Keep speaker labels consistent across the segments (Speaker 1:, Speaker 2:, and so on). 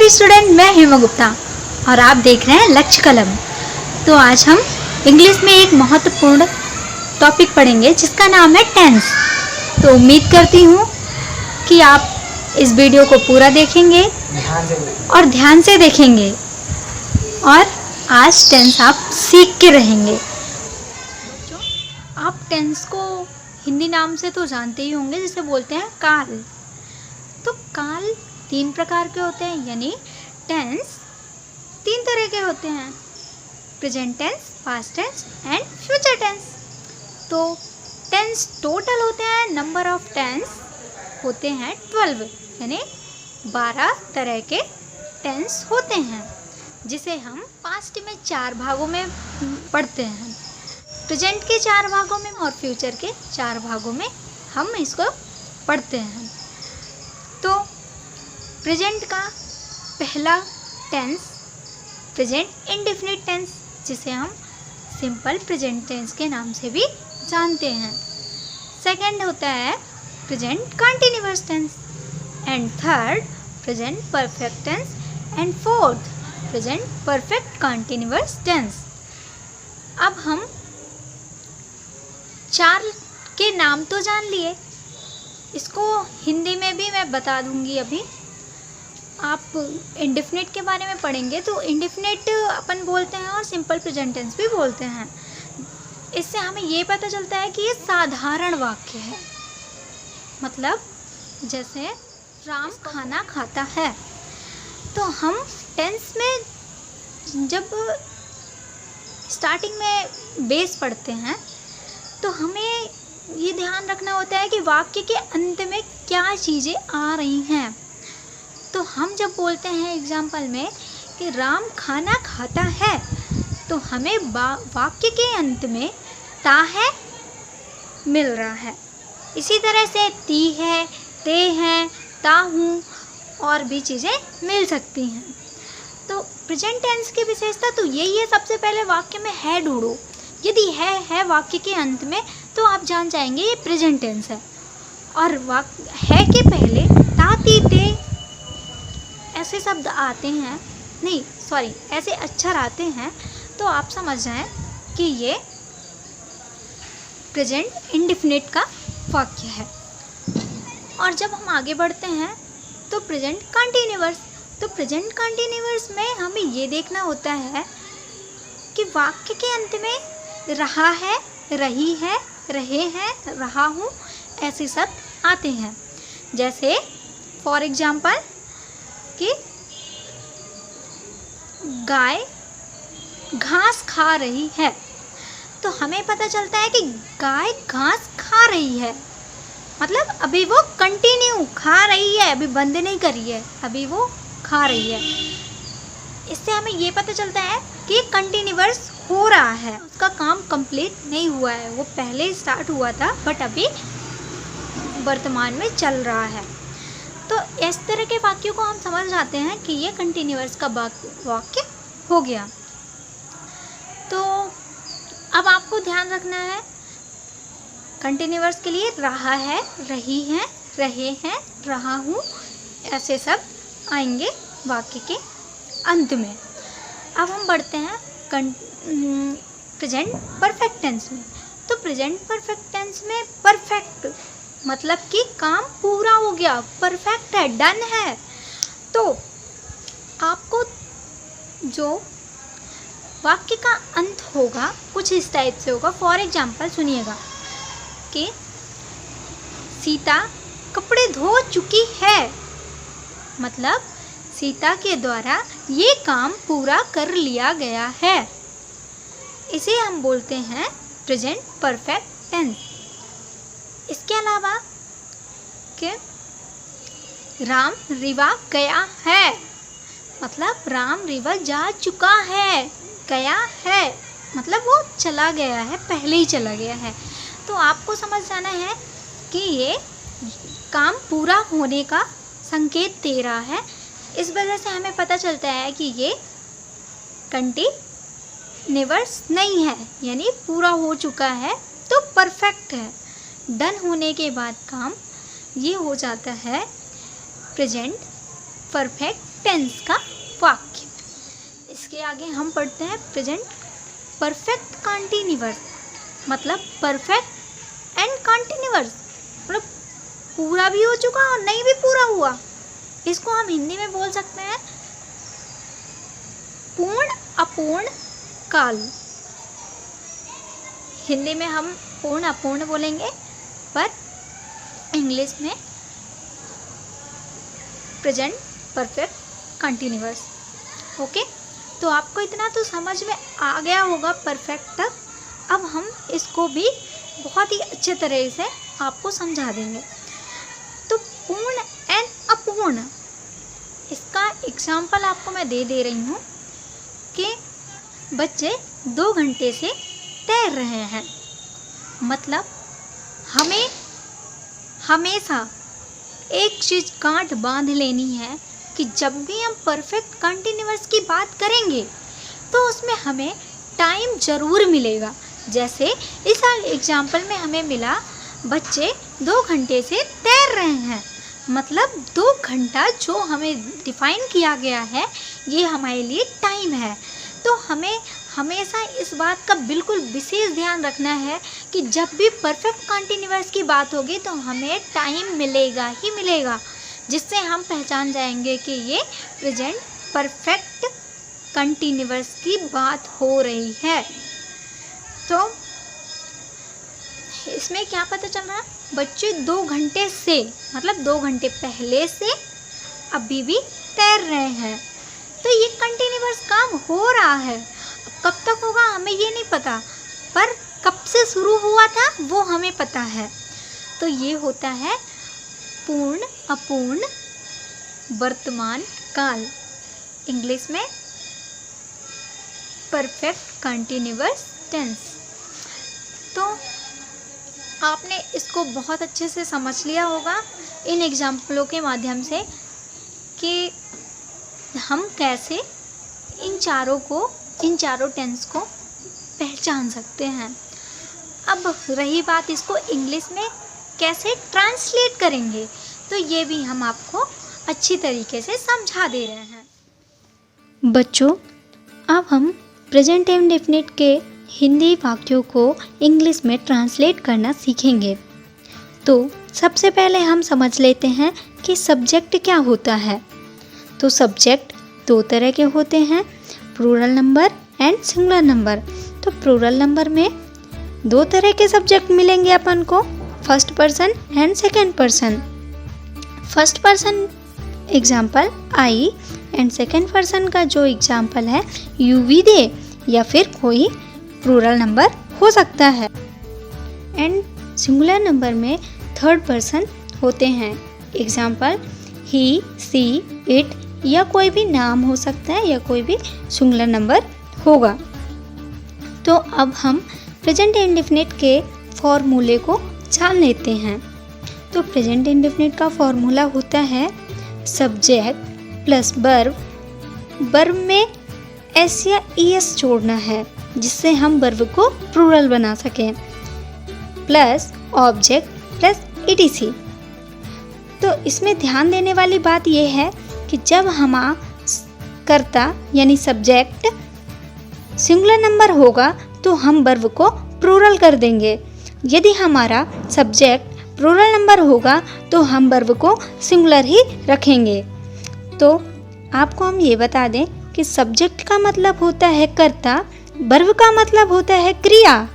Speaker 1: Dear student, मैं हेमा गुप्ता और आप देख रहे हैं लक्ष्य कलम। तो आज हम इंग्लिश में एक महत्वपूर्ण टॉपिक पढ़ेंगे जिसका नाम है टेंस। तो उम्मीद करती हूँ कि आप इस वीडियो को पूरा देखेंगे और ध्यान से देखेंगे और आज टेंस आप सीख के रहेंगे। बच्चों, आप टेंस को हिंदी नाम से तो जानते ही होंगे, जिसे बोलते हैं काल। तो काल 3 प्रकार के होते हैं, यानी टेंस 3 तरह के होते हैं: present tense, past tense and future tense. तो टेंस टोटल होते हैं, नंबर ऑफ टेंस होते हैं 12, यानी 12 तरह के टेंस होते हैं, जिसे हम पास्ट में 4 भागों में पढ़ते हैं, प्रेजेंट के 4 भागों में और फ्यूचर के 4 भागों में हम इसको पढ़ते हैं। तो प्रेजेंट का पहला टेंस प्रेजेंट इंडेफिनिट टेंस, जिसे हम सिंपल प्रेजेंट टेंस के नाम से भी जानते हैं। सेकंड होता है present continuous tense and third present perfect tense and fourth present perfect continuous tense. अब हम 4 के नाम तो जान लिए, इसको हिंदी में भी मैं बता दूंगी। अभी आप इंडेफिनिट के बारे में पढ़ेंगे तो इंडेफिनिट अपन बोलते हैं और सिंपल प्रेजेंट टेंस भी बोलते हैं। इससे हमें ये पता चलता है कि ये साधारण वाक्य है। मतलब जैसे राम खाना खाता है, तो हम टेंस में जब स्टार्टिंग में बेस पढ़ते हैं तो हमें ये ध्यान रखना होता है कि वाक्य के अंत में क्या चीज़ें आ रही हैं। तो हम जब बोलते हैं एग्जाम्पल में कि राम खाना खाता है, तो हमें वाक्य के अंत में ता है मिल रहा है। इसी तरह से ती है, ते हैं, ता हूँ और भी चीज़ें मिल सकती हैं। तो प्रेजेंट टेंस की विशेषता तो यही है, सबसे पहले वाक्य में है ढूंढो। यदि है वाक्य के अंत में तो आप जान जाएंगे ये प्रेजेंट टेंस है। और है के पहले ता, ती, ते ऐसे शब्द आते हैं, नहीं सॉरी ऐसे अक्षर आते हैं, तो आप समझ जाएं कि ये प्रेजेंट इंडेफिनिट का वाक्य है। और जब हम आगे बढ़ते हैं तो प्रेजेंट कंटीन्यूअस। तो प्रेजेंट कंटीन्यूअस में हमें ये देखना होता है कि वाक्य के अंत में रहा है, रही है, रहे हैं, रहा हूँ ऐसे शब्द आते हैं। जैसे फॉर एग्जाम्पल कि गाय घास खा रही है, तो हमें पता चलता है कि गाय घास खा रही है, मतलब अभी वो कंटिन्यू खा रही है, अभी बंद नहीं करी है, अभी वो खा रही है। इससे हमें ये पता चलता है कि कंटिन्यूअस हो रहा है, उसका काम कंप्लीट नहीं हुआ है, वो पहले स्टार्ट हुआ था बट अभी वर्तमान में चल रहा है। तो इस तरह के वाक्यों को हम समझ जाते हैं कि ये कंटिन्यूअस का वाक्य हो गया। तो अब आपको ध्यान रखना है, कंटिन्यूअस के लिए रहा है, रही है, रहे हैं, रहा हूँ ऐसे सब आएंगे वाक्य के अंत में। अब हम बढ़ते हैं प्रेजेंट परफेक्ट टेंस में। तो प्रेजेंट परफेक्ट टेंस में परफेक्ट मतलब कि काम पूरा हो गया, परफेक्ट है, डन है। तो आपको जो वाक्य का अंत होगा कुछ इस टाइप से होगा। फॉर एग्जाम्पल सुनिएगा कि सीता कपड़े धो चुकी है, मतलब सीता के द्वारा ये काम पूरा कर लिया गया है। इसे हम बोलते हैं प्रेजेंट परफेक्ट टेंस। इसके अलावा कि राम रीवा गया है, मतलब राम रीवा जा चुका है, गया है मतलब वो चला गया है, पहले ही चला गया है। तो आपको समझ जाना है कि ये काम पूरा होने का संकेत दे रहा है। इस वजह से हमें पता चलता है कि ये कंटिन्यूअस नहीं है, यानी पूरा हो चुका है तो परफेक्ट है। डन होने के बाद काम ये हो जाता है प्रेजेंट परफेक्ट टेंस का वाक्य। इसके आगे हम पढ़ते हैं प्रेजेंट परफेक्ट कंटीन्यूअस, मतलब परफेक्ट एंड कंटीन्यूअस, मतलब पूरा भी हो चुका और नहीं भी पूरा हुआ। इसको हम हिंदी में बोल सकते हैं पूर्ण अपूर्ण काल। हिंदी में हम पूर्ण अपूर्ण बोलेंगे, पर इंग्लिश में प्रेजेंट परफेक्ट कंटीन्यूअस। ओके, तो आपको इतना तो समझ में आ गया होगा परफेक्ट तक। अब हम इसको भी बहुत ही अच्छे तरह से आपको समझा देंगे। तो पूर्ण एंड अपूर्ण, इसका एग्जाम्पल आपको मैं दे रही हूँ कि बच्चे 2 घंटे से तैर रहे हैं, मतलब हमें हमेशा एक चीज़ गांठ बांध लेनी है कि जब भी हम परफेक्ट कंटीन्यूअस की बात करेंगे तो उसमें हमें टाइम ज़रूर मिलेगा। जैसे इस एग्जाम्पल में हमें मिला बच्चे 2 घंटे से तैर रहे हैं, मतलब 2 घंटा जो हमें डिफाइन किया गया है ये हमारे लिए टाइम है। तो हमें हमेशा इस बात का बिल्कुल विशेष ध्यान रखना है कि जब भी परफेक्ट कंटीन्यूअस की बात होगी तो हमें टाइम मिलेगा ही मिलेगा, जिससे हम पहचान जाएंगे कि ये प्रेजेंट परफेक्ट कंटीन्यूअस की बात हो रही है। तो इसमें क्या पता चल रहा है, बच्चे 2 घंटे से, मतलब 2 घंटे पहले से अभी भी तैर रहे हैं। तो ये कंटीन्यूअस काम हो रहा है। कब तक होगा हमें ये नहीं पता, पर कब से शुरू हुआ था वो हमें पता है। तो ये होता है पूर्ण अपूर्ण वर्तमान काल, इंग्लिश में परफेक्ट कंटीन्यूअस टेंस। तो आपने इसको बहुत अच्छे से समझ लिया होगा इन एग्जाम्पलों के माध्यम से कि हम कैसे इन चारों टेंस को पहचान सकते हैं। अब रही बात इसको इंग्लिश में कैसे ट्रांसलेट करेंगे, तो ये भी हम आपको अच्छी तरीके से समझा दे रहे हैं। बच्चों, अब हम प्रेजेंट इंडेफिनिट के हिंदी वाक्यों को इंग्लिश में ट्रांसलेट करना सीखेंगे। तो सबसे पहले हम समझ लेते हैं कि सब्जेक्ट क्या होता है। तो सब्जेक्ट 2 तरह के होते हैं, plural number and singular number. तो प्लूरल नंबर में 2 तरह के सब्जेक्ट मिलेंगे अपन को, first person and second person. First person example I and second person का जो एग्जाम्पल है यू वी दे, या फिर कोई प्लूरल नंबर हो सकता है। एंड सिंगुलर नंबर में थर्ड पर्सन होते हैं, एग्जाम्पल ही सी इट, या कोई भी नाम हो सकता है या कोई भी सिंगुलर नंबर होगा। तो अब हम प्रेजेंट इंडेफिनिट के फॉर्मूले को जान लेते हैं। तो प्रेजेंट इंडेफिनिट का फॉर्मूला होता है सब्जेक्ट प्लस वर्ब। वर्ब में एस या ईएस जोड़ना है जिससे हम वर्ब को प्लूरल बना सकें, प्लस ऑब्जेक्ट प्लस ईटीसी। तो इसमें ध्यान देने वाली बात यह है कि जब हमारा कर्ता यानी सब्जेक्ट सिंगुलर नंबर होगा तो हम वर्ब को प्लूरल कर देंगे। यदि हमारा सब्जेक्ट प्लूरल नंबर होगा तो हम वर्ब को सिंगुलर ही रखेंगे। तो आपको हम ये बता दें कि सब्जेक्ट का मतलब होता है कर्ता, वर्ब का मतलब होता है क्रिया,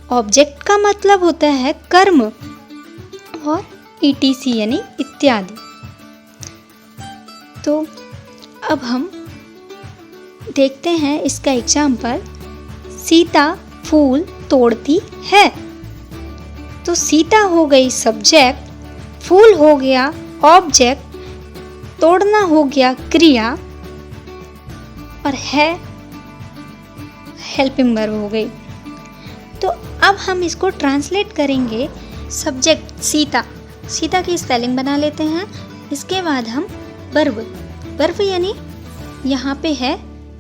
Speaker 1: ऑब्जेक्ट का मतलब होता है कर्म, और ईटीसी यानी इत्यादि। तो अब हम देखते हैं इसका एग्जाम्पल, सीता फूल तोड़ती है। तो सीता हो गई सब्जेक्ट, फूल हो गया ऑब्जेक्ट, तोड़ना हो गया क्रिया, और है हेल्पिंग वर्ब हो गई। तो अब हम इसको ट्रांसलेट करेंगे। सब्जेक्ट सीता, सीता की स्पेलिंग बना लेते हैं। इसके बाद हम वर्ब, वर्ब यानी यहाँ पे है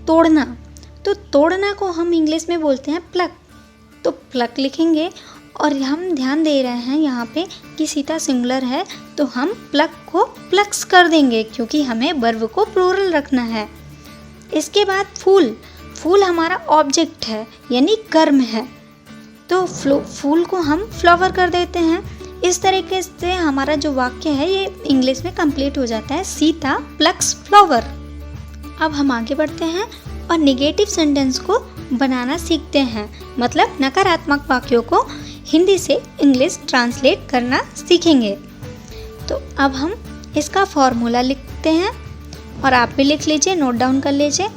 Speaker 1: तोड़ना। तो तोड़ना को हम इंग्लिश में बोलते हैं प्लक। तो प्लक लिखेंगे और हम ध्यान दे रहे हैं यहाँ पे कि सीता सिंगुलर है, तो हम प्लग को प्लक्स कर देंगे क्योंकि हमें वर्ब को प्लूरल रखना है। इसके बाद फूल, फूल हमारा ऑब्जेक्ट है यानी कर्म है, तो फूल को हम फ्लावर कर देते हैं। इस तरीके से हमारा जो वाक्य है ये इंग्लिश में कंप्लीट हो जाता है, सीता प्लक्स फ्लावर। अब हम आगे बढ़ते हैं और नेगेटिव सेंटेंस को बनाना सीखते हैं, मतलब नकारात्मक वाक्यों को हिंदी से इंग्लिश ट्रांसलेट करना सीखेंगे। तो अब हम इसका फॉर्मूला लिखते हैं और आप भी लिख लीजिए, नोट डाउन कर लीजिए।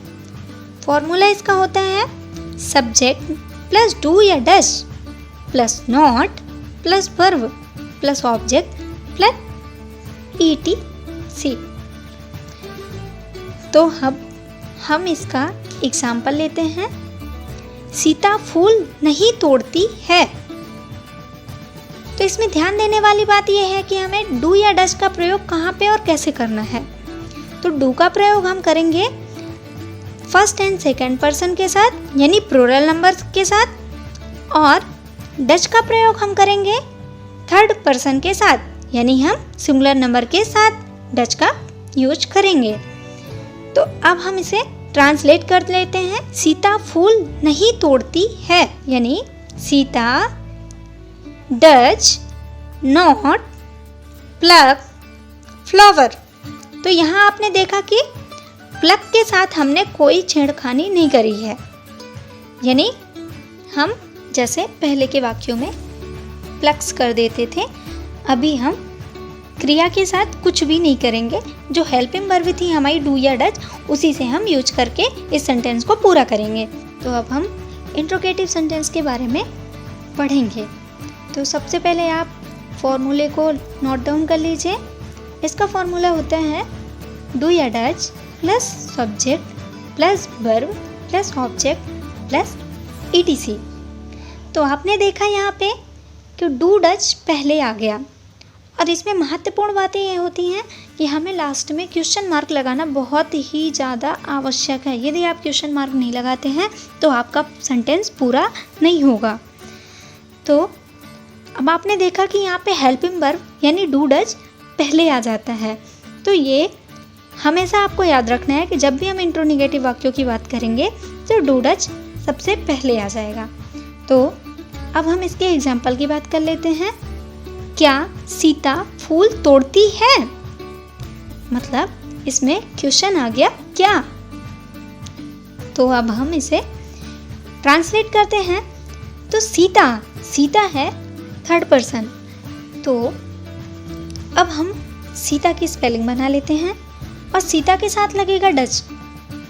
Speaker 1: फॉर्मूला इसका होता है सब्जेक्ट प्लस डू या does plus not plus verb plus object plus ETC। तो हम इसका एग्जाम्पल लेते हैं। सीता फूल नहीं तोड़ती है। तो इसमें ध्यान देने वाली बात यह है कि हमें डू या डज का प्रयोग कहाँ पे और कैसे करना है। तो डू का प्रयोग हम करेंगे फर्स्ट एंड सेकंड पर्सन के साथ यानी प्लूरल नंबर के साथ, और डज का प्रयोग हम करेंगे थर्ड पर्सन के साथ यानी हम सिंगुलर नंबर के साथ डज का यूज करेंगे। तो अब हम इसे ट्रांसलेट कर लेते हैं। सीता फूल नहीं तोड़ती है यानी Sita does not plug flower. तो यहाँ आपने देखा कि प्लक के साथ हमने कोई छेड़खानी नहीं करी है, यानी हम जैसे पहले के वाक्यों में प्लक्स कर देते थे, अभी हम क्रिया के साथ कुछ भी नहीं करेंगे। जो हेल्पिंग वर्ब थी हमारी डू या डज, उसी से हम यूज करके इस सेंटेंस को पूरा करेंगे। तो अब हम इंट्रोगेटिव सेंटेंस के बारे में पढ़ेंगे। तो सबसे पहले आप फॉर्मूले को नोट डाउन कर लीजिए। इसका फॉर्मूला होता है डू या does plus subject plus verb plus object plus ETC। तो आपने देखा यहाँ पे कि डू डज पहले आ गया, और इसमें महत्वपूर्ण बातें ये होती हैं कि हमें लास्ट में क्वेश्चन मार्क लगाना बहुत ही ज़्यादा आवश्यक है। यदि आप क्वेश्चन मार्क नहीं लगाते हैं तो आपका सेंटेंस पूरा नहीं होगा। तो अब आपने देखा कि यहाँ पे हेल्पिंग वर्ब यानी डू डज पहले आ जाता है। तो ये हमेशा आपको याद रखना है कि जब भी हम इंट्रोनेगेटिव वाक्यों की बात करेंगे तो डू डज सबसे पहले आ जाएगा। तो अब हम इसके एग्जाम्पल की बात कर लेते हैं। क्या सीता फूल तोड़ती है, मतलब इसमें क्वेश्चन आ गया क्या। तो अब हम इसे ट्रांसलेट करते हैं। तो सीता है थर्ड पर्सन, तो अब हम सीता की स्पेलिंग बना लेते हैं और सीता के साथ लगेगा डज,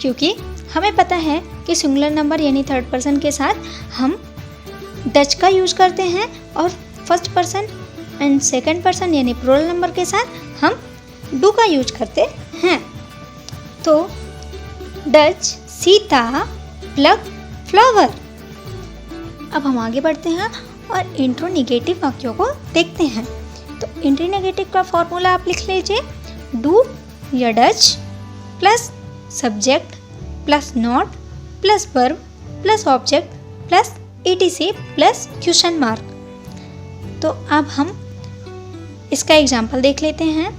Speaker 1: क्योंकि हमें पता है कि सिंगुलर नंबर यानी थर्ड पर्सन के साथ हम डज का यूज करते हैं, और first person and second person यानी प्लूरल नंबर के साथ हम डू का यूज करते हैं। तो डज सीता प्लक फ्लावर। अब हम आगे बढ़ते हैं और इंट्रोनेगेटिव वाक्यों को देखते हैं। तो इंट्रोनेगेटिव का फॉर्मूला आप लिख लीजिए, डू या does plus subject plus not plus verb plus object plus ETC plus question mark. तो अब हम इसका एग्जाम्पल देख लेते हैं।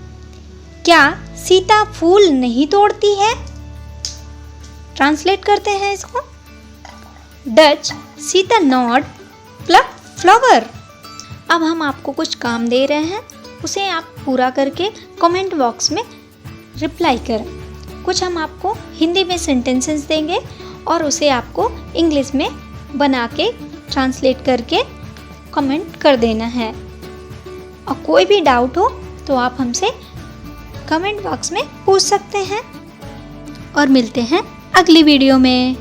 Speaker 1: क्या सीता फूल नहीं तोड़ती है, ट्रांसलेट करते हैं इसको, does Sita not plug flower. अब हम आपको कुछ काम दे रहे हैं, उसे आप पूरा करके कमेंट बॉक्स में रिप्लाई करें। कुछ हम आपको हिंदी में सेंटेंसेस देंगे और उसे आपको इंग्लिश में बना के ट्रांसलेट करके कमेंट कर देना है। और कोई भी डाउट हो तो आप हमसे कमेंट बॉक्स में पूछ सकते हैं, और मिलते हैं अगली वीडियो में।